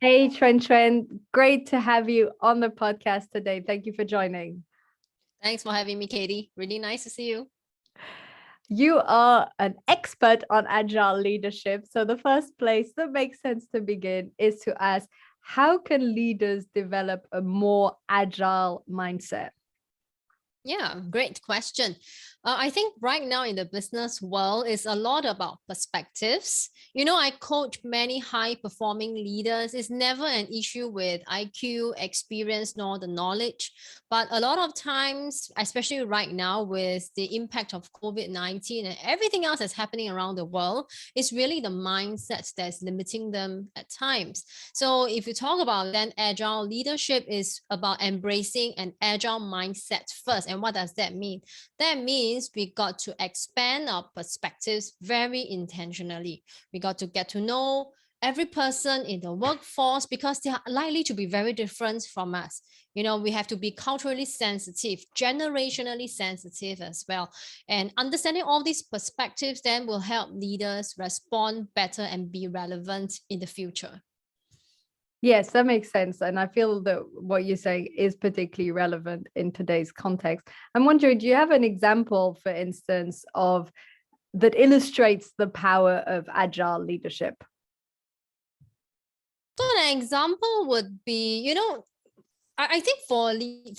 Hey, Chuen Chuen, great to have you on the podcast today. Thank you for joining. Thanks for having me, Katie. Really nice to see you. You are an expert on agile leadership. So, the first place that makes sense to begin is to ask, how can leaders develop a more agile mindset? Yeah, great question. I think right now in the business world is a lot about perspectives. I coach many high performing leaders. It's never an issue with IQ, experience, nor the knowledge. But a lot of times, especially right now with the impact of COVID-19 and everything else that's happening around the world, it's really the mindset that's limiting them at times. So if you talk about then agile leadership is about embracing an agile mindset first. And what does that mean? That means we got to expand our perspectives very intentionally. We got to get to know every person in the workforce because they are likely to be very different from us. We have to be culturally sensitive, generationally sensitive as well. And understanding all these perspectives then will help leaders respond better and be relevant in the future. Yes, that makes sense. And I feel that what you're saying is particularly relevant in today's context. I'm wondering, do you have an example, for instance, of that illustrates the power of agile leadership? So an example would be, I think for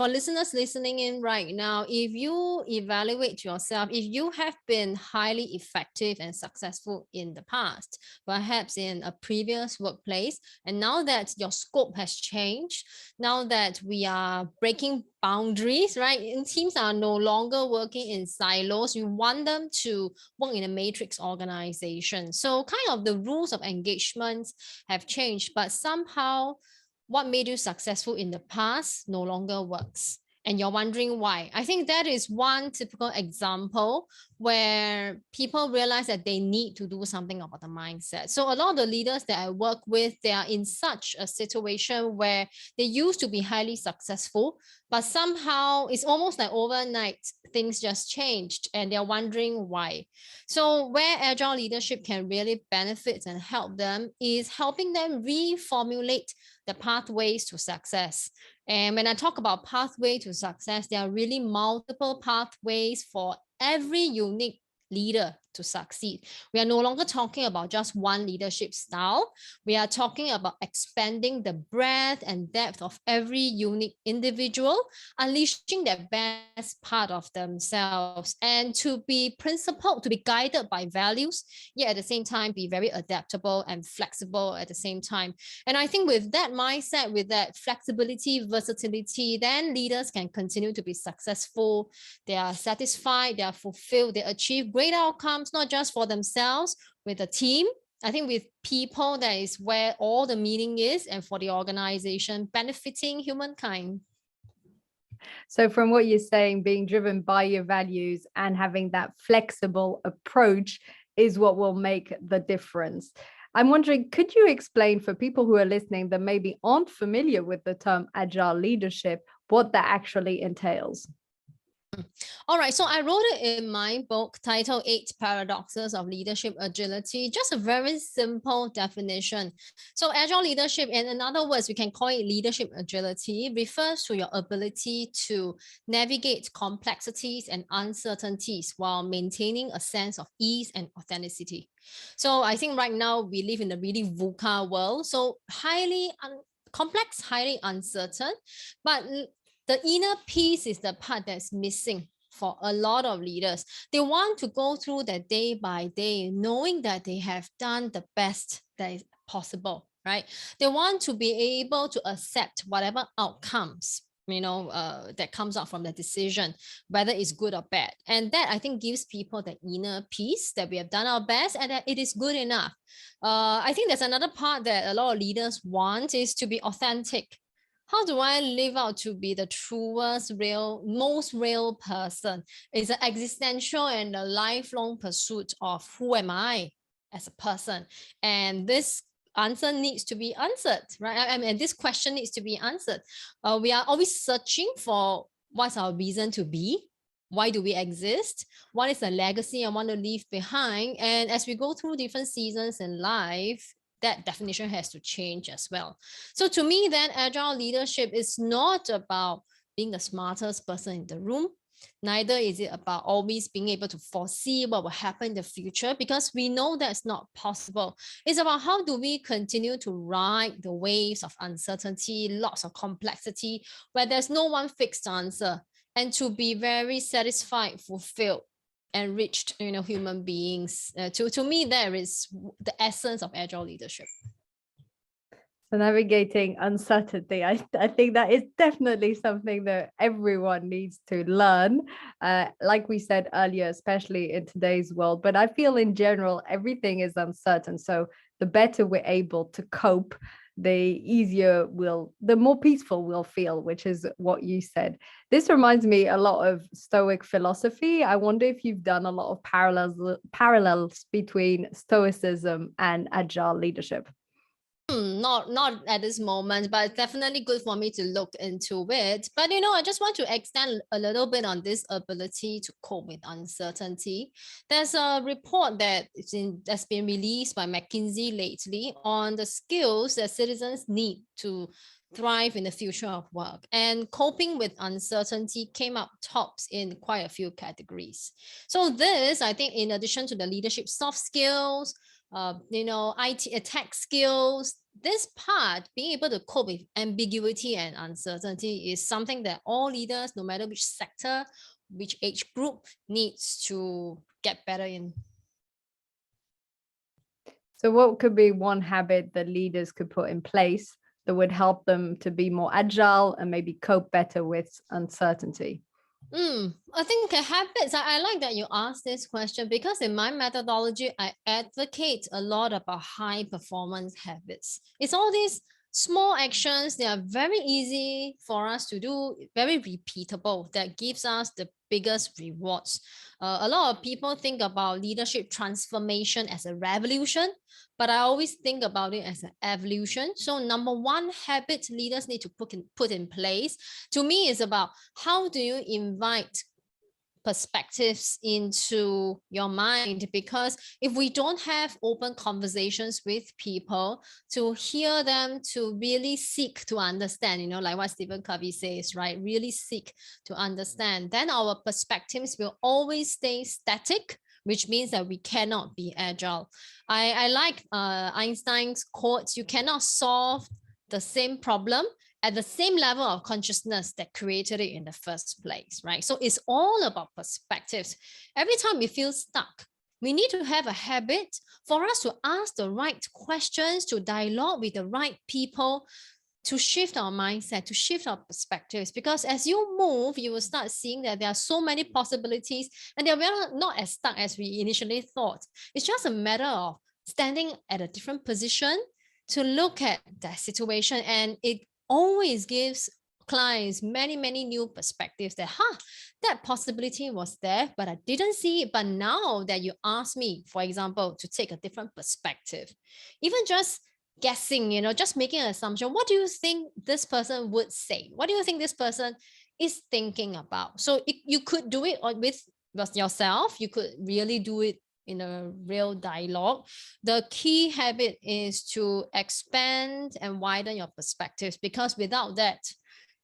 listeners listening in right now, if you evaluate yourself, if you have been highly effective and successful in the past, perhaps in a previous workplace, and now that your scope has changed, now that we are breaking boundaries, right? And teams are no longer working in silos. You want them to work in a matrix organization. So kind of the rules of engagement have changed, but somehow what made you successful in the past no longer works. And you're wondering why. I think that is one typical example where people realize that they need to do something about the mindset. So a lot of the leaders that I work with, they are in such a situation where they used to be highly successful, but somehow it's almost like overnight things just changed and they're wondering why. So where agile leadership can really benefit and help them is helping them reformulate the pathways to success. And when I talk about pathway to success, there are really multiple pathways for every unique leader to succeed. We are no longer talking about just one leadership style. We are talking about expanding the breadth and depth of every unique individual, unleashing their best part of themselves, and to be principled, to be guided by values, yet at the same time be very adaptable and flexible at the same time. And I think with that mindset, with that flexibility, versatility, then leaders can continue to be successful. They are satisfied, they are fulfilled, they achieve great outcomes, not just for themselves, with a team. I think with people, that is where all the meaning is, and for the organization, benefiting humankind. So, from what you're saying, being driven by your values and having that flexible approach is what will make the difference. I'm wondering, could you explain for people who are listening that maybe aren't familiar with the term agile leadership, what that actually entails? All right, so I wrote it in my book titled Eight Paradoxes of Leadership Agility, just a very simple definition. So, agile leadership, in other words, we can call it leadership agility, refers to your ability to navigate complexities and uncertainties while maintaining a sense of ease and authenticity. So, I think right now we live in a really VUCA world, so highly complex, highly uncertain, but the inner peace is the part that's missing for a lot of leaders. They want to go through the day by day, knowing that they have done the best that is possible, right? They want to be able to accept whatever outcomes that comes out from the decision, whether it's good or bad. And that, I think, gives people the inner peace that we have done our best and that it is good enough. I think there's another part that a lot of leaders want is to be authentic. How do I live out to be the truest, most real person? It's an existential and a lifelong pursuit of who am I as a person. And this answer needs to be answered, right? I mean, this question needs to be answered. We are always searching for what's our reason to be. Why do we exist? What is the legacy I want to leave behind? And as we go through different seasons in life, that definition has to change as well. So to me, then agile leadership is not about being the smartest person in the room. Neither is it about always being able to foresee what will happen in the future, because we know that's not possible. It's about how do we continue to ride the waves of uncertainty, lots of complexity, where there's no one fixed answer, and to be very satisfied, fulfilled, enriched, human beings. To me, there is the essence of agile leadership. So navigating uncertainty, I think that is definitely something that everyone needs to learn. Like we said earlier, especially in today's world, but I feel in general, everything is uncertain. So the better we're able to cope, the more peaceful we'll feel, which is what you said. This reminds me a lot of Stoic philosophy. I wonder if you've done a lot of parallels between Stoicism and agile leadership. Not at this moment, but it's definitely good for me to look into it. But I just want to extend a little bit on this ability to cope with uncertainty. There's a report that's been released by McKinsey lately on the skills that citizens need to thrive in the future of work. And coping with uncertainty came up tops in quite a few categories. So this, I think, in addition to the leadership soft skills, IT tech skills, this part, being able to cope with ambiguity and uncertainty, is something that all leaders, no matter which sector, which age group, needs to get better in. So what could be one habit that leaders could put in place that would help them to be more agile and maybe cope better with uncertainty? I think habits, I like that you asked this question, because in my methodology, I advocate a lot about high performance habits. It's all these small actions, they are very easy for us to do, very repeatable, that gives us the biggest rewards. A lot of people think about leadership transformation as a revolution, but I always think about it as an evolution. So number one habit leaders need to put in place, to me, is about how do you invite perspectives into your mind. Because if we don't have open conversations with people to hear them, to really seek to understand, like what Stephen Covey says, right? Really seek to understand, then our perspectives will always stay static, which means that we cannot be agile. I like Einstein's quotes: you cannot solve the same problem at the same level of consciousness that created it in the first place, right? So it's all about perspectives. Every time we feel stuck, we need to have a habit for us to ask the right questions, to dialogue with the right people, to shift our mindset, to shift our perspectives. Because as you move, you will start seeing that there are so many possibilities, and they're not as stuck as we initially thought. It's just a matter of standing at a different position to look at that situation, and it always gives clients many new perspectives, that that possibility was there, but I didn't see it. But now that you ask me, for example, to take a different perspective, even just guessing, just making an assumption, what do you think this person would say? What do you think this person is thinking about? So you could do it with yourself. You could really do it in a real dialogue. The key habit is to expand and widen your perspectives, because without that,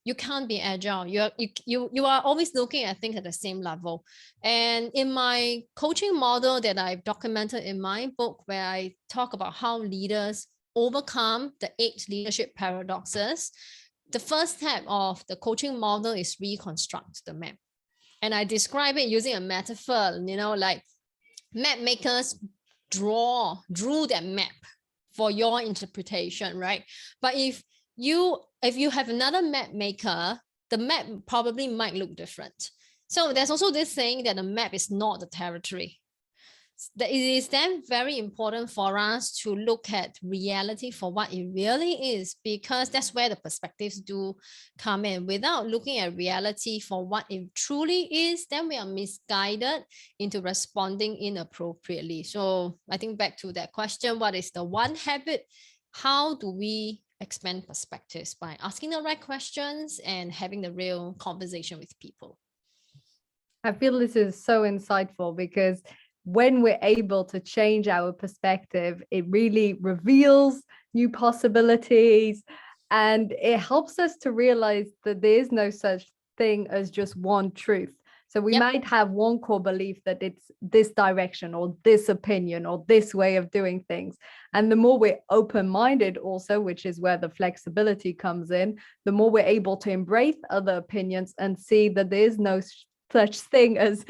you can't be agile. You are always looking at things at the same level. And in my coaching model that I've documented in my book, where I talk about how leaders overcome the 8 leadership paradoxes, the first step of the coaching model is reconstruct the map. And I describe it using a metaphor, like map makers drew that map for your interpretation, right? But if you have another map maker, the map probably might look different. So there's also this saying that the map is not the territory. It is then very important for us to look at reality for what it really is, because that's where the perspectives do come in. Without looking at reality for what it truly is, then we are misguided into responding inappropriately. So I think back to that question, what is the one habit? How do we expand perspectives? By asking the right questions and having the real conversation with people. I feel this is so insightful, because when we're able to change our perspective, it really reveals new possibilities, and it helps us to realize that there is no such thing as just one truth. So we might have one core belief that it's this direction or this opinion or this way of doing things. And the more we're open-minded also, which is where the flexibility comes in, the more we're able to embrace other opinions and see that there is no such thing as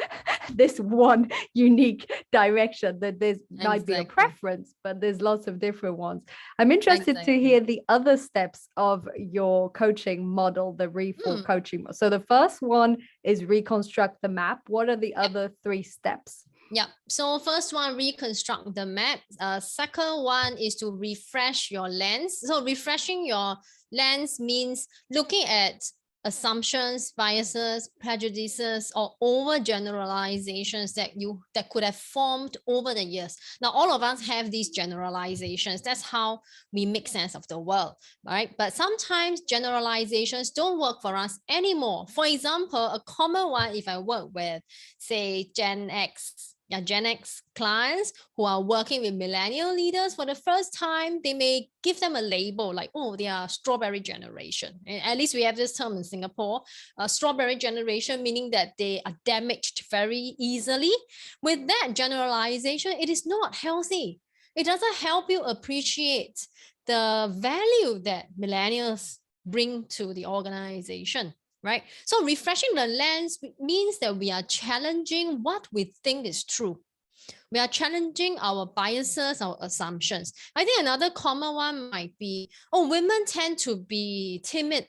this one unique direction, that there's might be a preference, but there's lots of different ones. I'm interested to hear the other steps of your coaching model, the RE4 coaching model. So the first one is reconstruct the map. What are the other 3 steps? Yeah. So first one, reconstruct the map. Second one is to refresh your lens. So refreshing your lens means looking at assumptions, biases, prejudices, or overgeneralizations that could have formed over the years. Now, all of us have these generalizations. That's how we make sense of the world, right? But sometimes generalizations don't work for us anymore. For example, a common one, if I work with, say, Gen X clients who are working with millennial leaders for the first time, they may give them a label like, oh, they are strawberry generation. And at least we have this term in Singapore, strawberry generation, meaning that they are damaged very easily. With that generalization, it is not healthy. It doesn't help you appreciate the value that millennials bring to the organization. Right? So refreshing the lens means that we are challenging what we think is true. We are challenging our biases, our assumptions. I think another common one might be, oh, women tend to be timid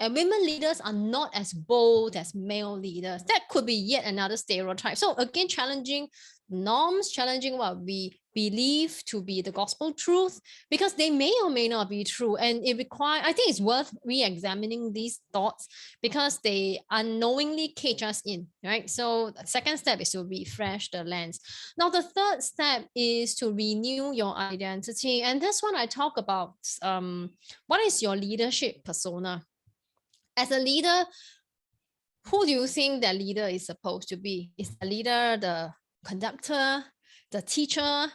and women leaders are not as bold as male leaders. That could be yet another stereotype. So again, challenging norms, challenging what we believe to be the gospel truth, because they may or may not be true. And it requires, I think it's worth re-examining these thoughts because they unknowingly cage us in, right? So the second step is to refresh the lens. Now, the third step is to renew your identity. And this one I talk about, what is your leadership persona? As a leader, who do you think that leader is supposed to be? Is the leader the conductor, the teacher,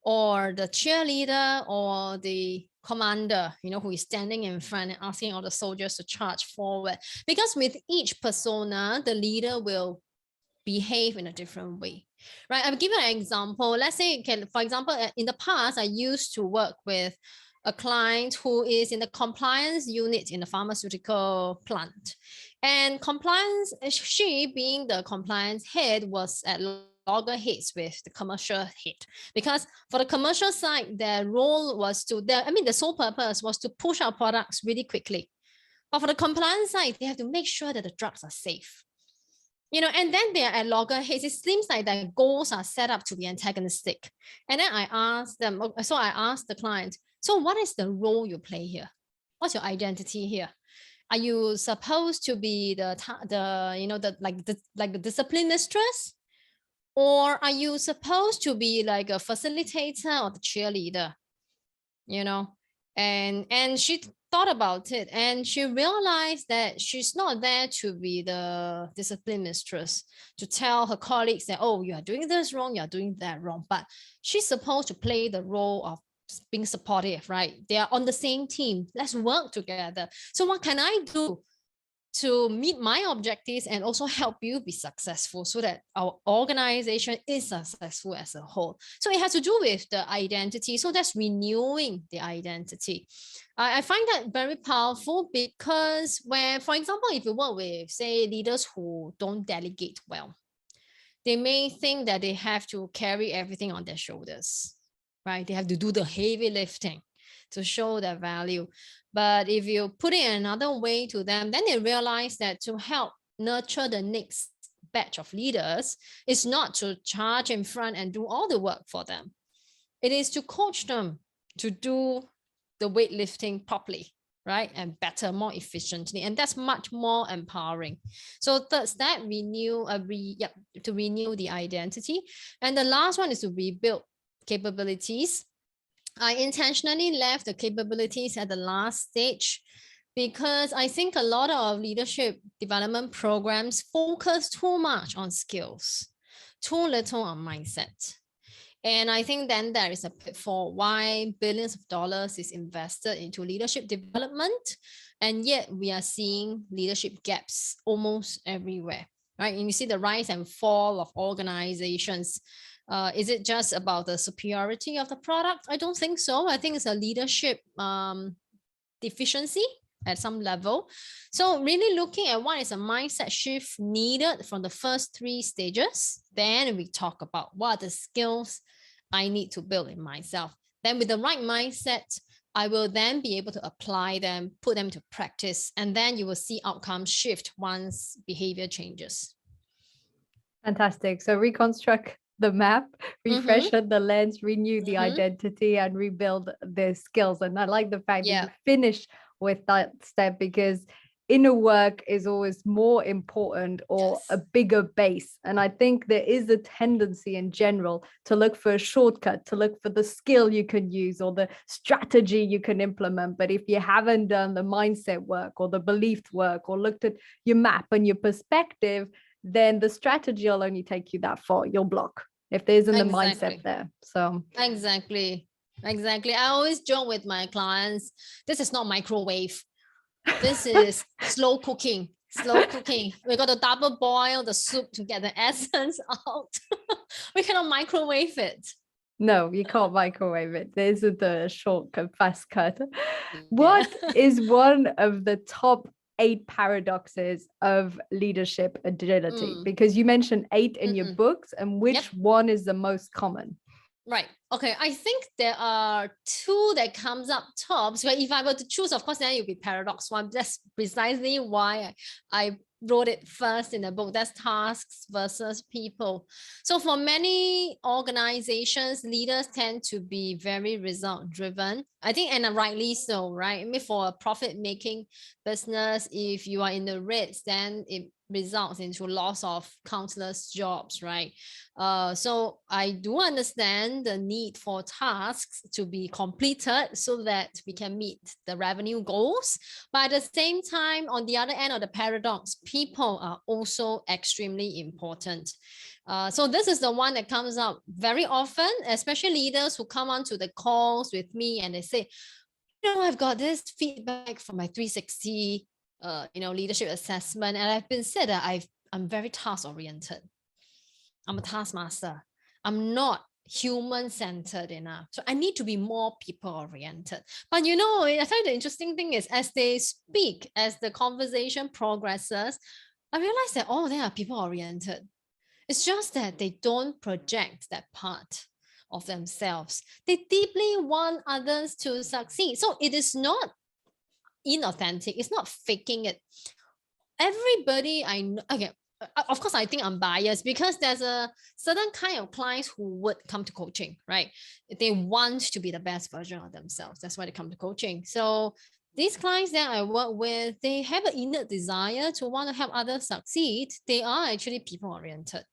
or the cheerleader, or the commander, who is standing in front and asking all the soldiers to charge forward? Because with each persona, the leader will behave in a different way, right? I'll give you an example. Let's say, for example, in the past, I used to work with a client who is in the compliance unit in the pharmaceutical plant. And compliance, she being the compliance head, was at loggerheads with the commercial head, because for the commercial side, their role was the sole purpose was to push our products really quickly. But for the compliance side, they have to make sure that the drugs are safe. And then they are at loggerheads. It seems like their goals are set up to be antagonistic. And then I asked the client, so what is the role you play here? What's your identity here? Are you supposed to be the discipline mistress? Or are you supposed to be like a facilitator or the cheerleader? And she thought about it and she realized that she's not there to be the discipline mistress, to tell her colleagues that, oh, you are doing this wrong, you are doing that wrong. But she's supposed to play the role of being supportive, right? They are on the same team. Let's work together. So what can I do to meet my objectives and also help you be successful so that our organization is successful as a whole? So it has to do with the identity. So that's renewing the identity. I find that very powerful because for example, if you work with, say, leaders who don't delegate well, they may think that they have to carry everything on their shoulders, right? They have to do the heavy lifting to show their value. But if you put it another way to them, then they realize that to help nurture the next batch of leaders is not to charge in front and do all the work for them. It is to coach them to do the weightlifting properly, right? And better, more efficiently. And that's much more empowering. So third step, to renew the identity. And the last one is to rebuild capabilities. I intentionally left the capabilities at the last stage because I think a lot of leadership development programs focus too much on skills, too little on mindset. And I think then there is a pitfall why billions of dollars is invested into leadership development. And yet we are seeing leadership gaps almost everywhere, right? And you see the rise and fall of organizations. Is it just about the superiority of the product? I don't think so. I think it's a leadership deficiency at some level. So really looking at what is a mindset shift needed from the first 3 stages, then we talk about what are the skills I need to build in myself. Then with the right mindset, I will then be able to apply them, put them to practice, and then you will see outcomes shift once behavior changes. Fantastic. So reconstruct the map, refreshen the lens, renew the identity, and rebuild the skills. And I like the fact that you finish with that step, because inner work is always more important, or a bigger base. And I think there is a tendency in general to look for a shortcut, to look for the skill you can use or the strategy you can implement. But if you haven't done the mindset work or the belief work or looked at your map and your perspective, then the strategy will only take you that far. You'll block if there isn't the mindset there. So Exactly. I always joke with my clients, this is not microwave. This is slow cooking. We got to double boil the soup to get the essence out. We cannot microwave it. No, you can't microwave it. There isn't a shortcut, fast cut. What is one of the top 8 paradoxes of leadership agility? Because you mentioned 8 in your books, and which one is the most common? Right. Okay. I think there are 2 that comes up top. So if I were to choose, of course, then it would be paradox 1. That's precisely why I wrote it first in the book. That's tasks versus people. So for many organizations, leaders tend to be very result driven. I think, and rightly so, right? I mean, for a profit making business, if you are in the reds, then it results into loss of countless jobs, right? So I do understand the need for tasks to be completed so that we can meet the revenue goals. But at the same time, on the other end of the paradox, people are also extremely important. So this is the one that comes up very often, especially leaders who come onto the calls with me and they say, I've got this feedback from my 360 leadership assessment, and I've been said that I'm very task oriented. I'm a taskmaster. I'm not human centered enough. So I need to be more people oriented. But I find the interesting thing is, as they speak, as the conversation progresses, I realize that they are people oriented. It's just that they don't project that part of themselves. They deeply want others to succeed. So it is not inauthentic. It's not faking it. Everybody I know, okay, of course, I think I'm biased because there's a certain kind of clients who would come to coaching, right? They want to be the best version of themselves. That's why they come to coaching. So these clients that I work with, they have an inner desire to want to help others succeed. They are actually people oriented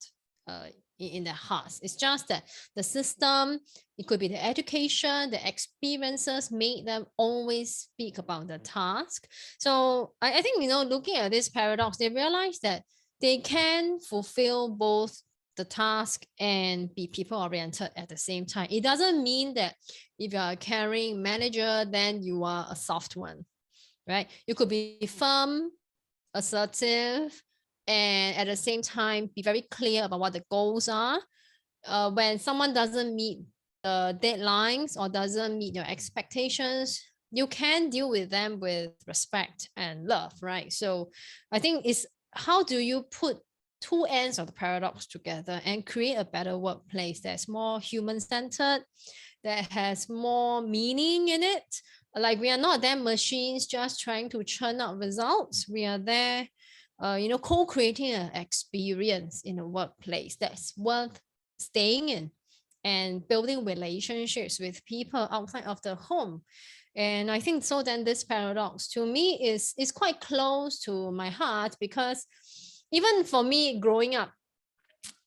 in their hearts. It's just that the system, it could be the education, the experiences make them always speak about the task. So I think, looking at this paradox, they realize that they can fulfill both the task and be people oriented at the same time. It doesn't mean that if you are a caring manager, then you are a soft one, right? You could be firm, assertive, and at the same time, be very clear about what the goals are. When someone doesn't meet the deadlines or doesn't meet your expectations, you can deal with them with respect and love, right? So I think it's how do you put 2 ends of the paradox together and create a better workplace that's more human-centered, that has more meaning in it. Like, we are not them machines just trying to churn out results. We are there co-creating an experience in a workplace that's worth staying in and building relationships with people outside of the home. And I think so then this paradox to me is quite close to my heart, because even for me growing up,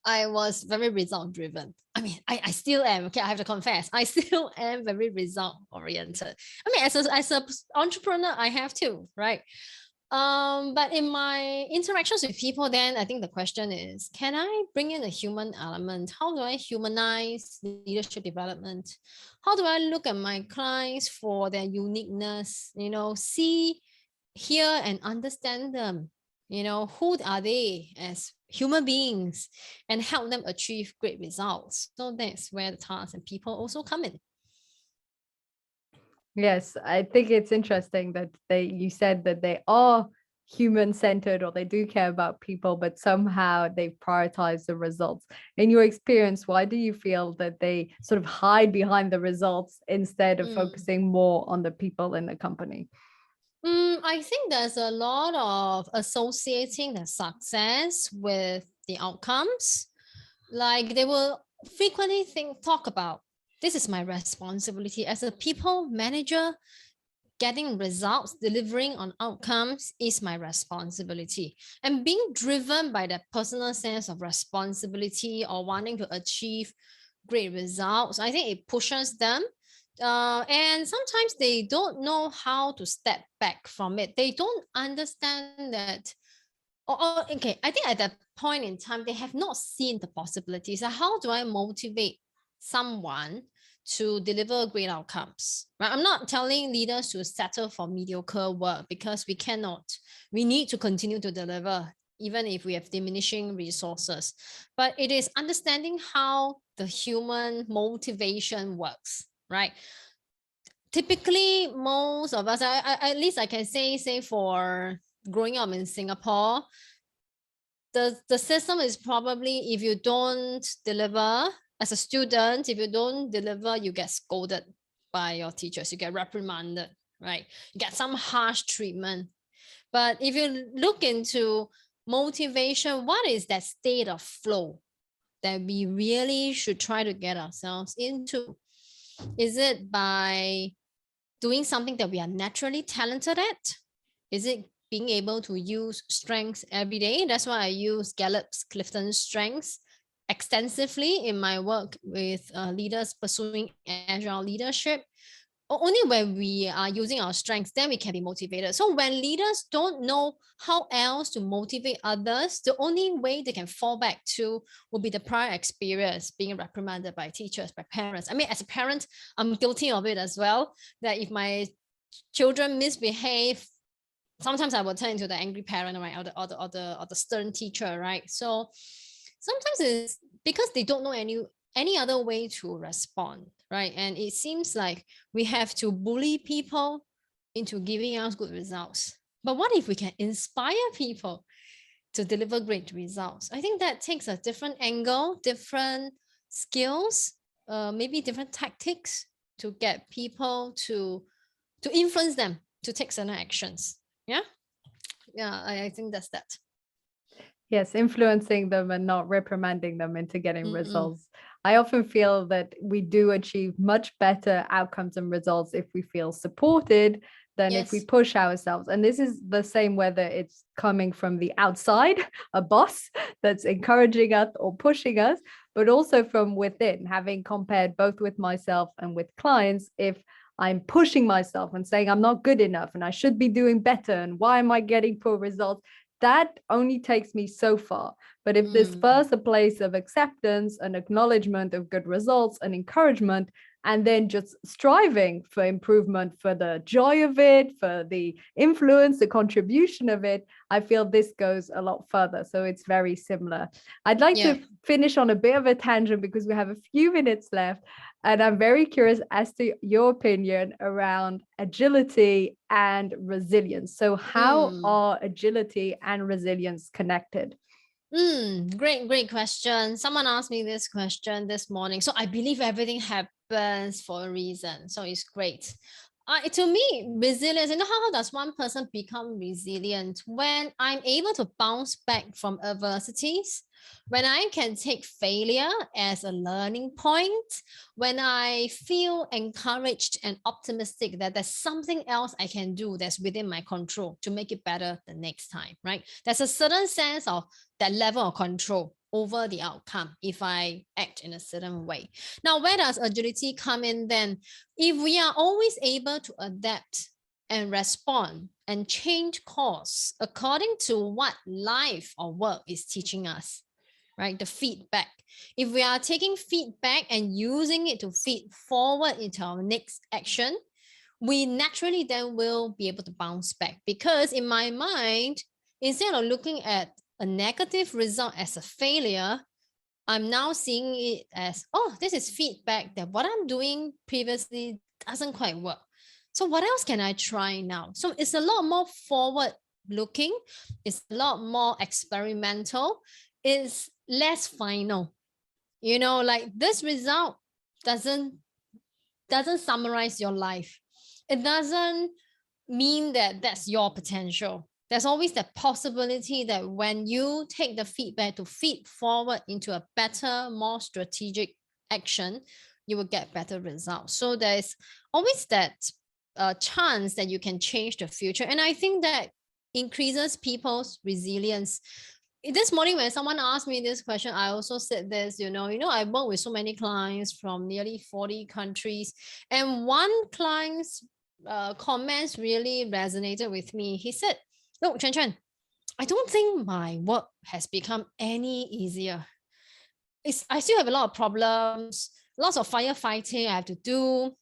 I was very result driven. I mean, I still am. Okay, I have to confess, I still am very result oriented. I mean, as an entrepreneur, I have to, right? But in my interactions with people, then I think the question is, can I bring in a human element? How do I humanize leadership development? How do I look at my clients for their uniqueness? See, hear, and understand them. Who are they as human beings, and help them achieve great results. So that's where the task and people also come in. Yes, I think it's interesting that you said that they are human centered, or they do care about people, but somehow they prioritize the results. In your experience, why do you feel that they sort of hide behind the results instead of focusing more on the people in the company? I think there's a lot of associating the success with the outcomes. Like they will frequently talk about, this is my responsibility as a people manager. Getting results, delivering on outcomes is my responsibility. And being driven by that personal sense of responsibility or wanting to achieve great results, I think it pushes them. And sometimes they don't know how to step back from it. They don't understand that. Okay, I think at that point in time, they have not seen the possibilities. So how do I motivate someone to deliver great outcomes? Right? I'm not telling leaders to settle for mediocre work, because we cannot. We need to continue to deliver, even if we have diminishing resources. But it is understanding how the human motivation works, right? Typically, most of us, at least I can say for growing up in Singapore, the system is probably, if you don't deliver as a student, if you don't deliver, you get scolded by your teachers, you get reprimanded, right? You get some harsh treatment. But if you look into motivation, what is that state of flow that we really should try to get ourselves into? Is it by doing something that we are naturally talented at? Is it being able to use strengths every day? That's why I use Gallup's Clifton strengths extensively in my work with leaders pursuing agile leadership. Only when we are using our strengths, then we can be motivated. So when leaders don't know how else to motivate others, the only way they can fall back to will be the prior experience, being reprimanded by teachers, by parents. I mean, as a parent, I'm guilty of it as well, that if my children misbehave, sometimes I will turn into the angry parent, right, or the stern teacher, right? So sometimes it's because they don't know any other way to respond, right? And it seems like we have to bully people into giving us good results. But what if we can inspire people to deliver great results? I think that takes a different angle, different skills, maybe different tactics to get people to influence them to take certain actions. Yeah. I think that's that. Yes, influencing them and not reprimanding them into getting Mm-mm. results. I often feel that we do achieve much better outcomes and results if we feel supported than if we Yes. push ourselves. And this is the same whether it's coming from the outside, a boss that's encouraging us or pushing us, but also from within, having compared both with myself and with clients. If I'm pushing myself and saying I'm not good enough and I should be doing better, and why am I getting poor results? That only takes me so far. But if there's first a place of acceptance and acknowledgement of good results and encouragement, and then just striving for improvement, for the joy of it, for the influence, the contribution of it, I feel this goes a lot further. So it's very similar. I'd like Yeah. to finish on a bit of a tangent because we have a few minutes left. And I'm very curious as to your opinion around agility and resilience. So, how are agility and resilience connected? Great question. Someone asked me this question this morning. So I believe everything happens for a reason. So it's great. To me, resilience, how does one person become resilient? When I'm able to bounce back from adversities, when I can take failure as a learning point, when I feel encouraged and optimistic that there's something else I can do that's within my control to make it better the next time, right? There's a certain sense of that level of control over the outcome if I act in a certain way. Now, where does agility come in then? If we are always able to adapt and respond and change course according to what life or work is teaching us, right? The feedback. If we are taking feedback and using it to feed forward into our next action, we naturally then will be able to bounce back. Because in my mind, instead of looking at a negative result as a failure, I'm now seeing it as, oh, this is feedback that what I'm doing previously doesn't quite work. So what else can I try now? So it's a lot more forward looking. It's a lot more experimental. It's less final. You know, like this result doesn't summarize your life. It doesn't mean that that's your potential. There's always the possibility that when you take the feedback to feed forward into a better, more strategic action, you will get better results. So there's always that chance that you can change the future. And I think that increases people's resilience. This morning, when someone asked me this question, I also said this, I work with so many clients from nearly 40 countries. And one client's comments really resonated with me. He said, look, Chuen Chuen, I don't think my work has become any easier. I still have a lot of problems, lots of firefighting I have to do,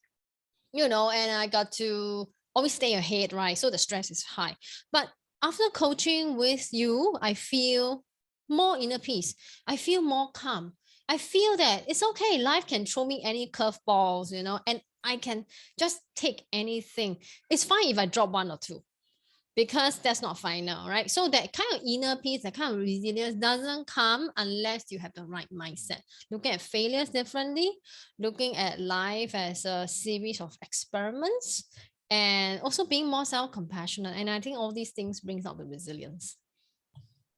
and I got to always stay ahead, right? So the stress is high. But after coaching with you, I feel more inner peace. I feel more calm. I feel that it's okay. Life can throw me any curveballs, and I can just take anything. It's fine if I drop one or two, because that's not final, right? So that kind of inner peace, that kind of resilience doesn't come unless you have the right mindset. Looking at failures differently, looking at life as a series of experiments, and also being more self-compassionate. And I think all these things brings out the resilience.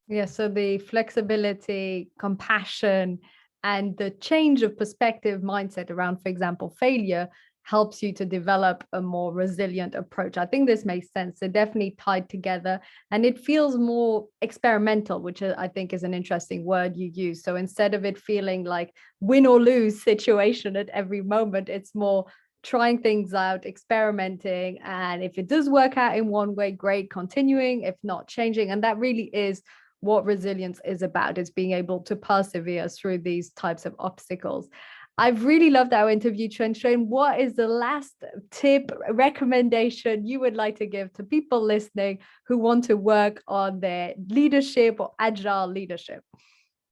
Yeah, so the flexibility, compassion, and the change of perspective mindset around, for example, failure helps you to develop a more resilient approach. I think this makes sense. They're definitely tied together, and it feels more experimental, which I think is an interesting word you use. So instead of it feeling like win or lose situation at every moment, it's more trying things out, experimenting. And if it does work out in one way, great, continuing, if not, changing. And that really is what resilience is about. It's being able to persevere through these types of obstacles. I've really loved our interview, Chuen Chuen. What is the last tip, recommendation you would like to give to people listening who want to work on their leadership or agile leadership?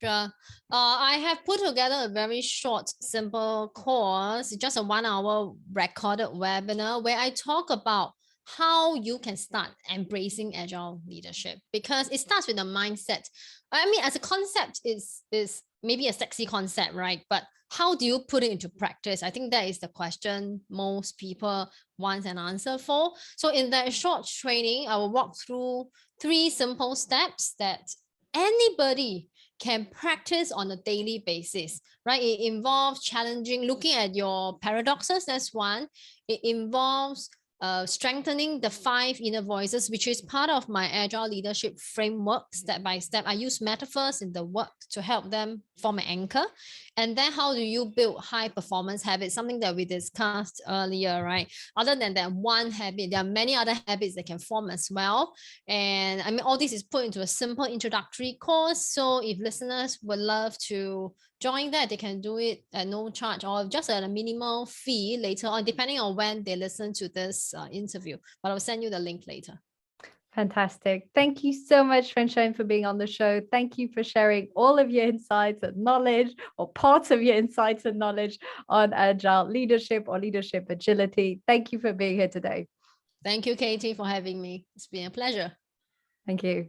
Sure. I have put together a very short, simple course, just a 1-hour recorded webinar where I talk about how you can start embracing agile leadership, because it starts with a mindset. I mean, as a concept is maybe a sexy concept, right? But how do you put it into practice? I think that is the question most people want an answer for. So in that short training, I will walk through 3 simple steps that anybody can practice on a daily basis, right? It involves looking at your paradoxes. That's one. It involves strengthening the 5 inner voices, which is part of my agile leadership framework. Step by step, I use metaphors in the work to help them form an anchor. And then how do you build high performance habits, something that we discussed earlier, right? Other than that one habit, there are many other habits that can form as well. And I mean, all this is put into a simple introductory course. So if listeners would love to join that, they can do it at no charge or just at a minimal fee later on, depending on when they listen to this interview. But I'll send you the link later. Fantastic. Thank you so much, Chuen Chuen, for being on the show. Thank you for sharing all of your insights and knowledge, or parts of your insights and knowledge on agile leadership or leadership agility. Thank you for being here today. Thank you, Katie, for having me. It's been a pleasure. Thank you.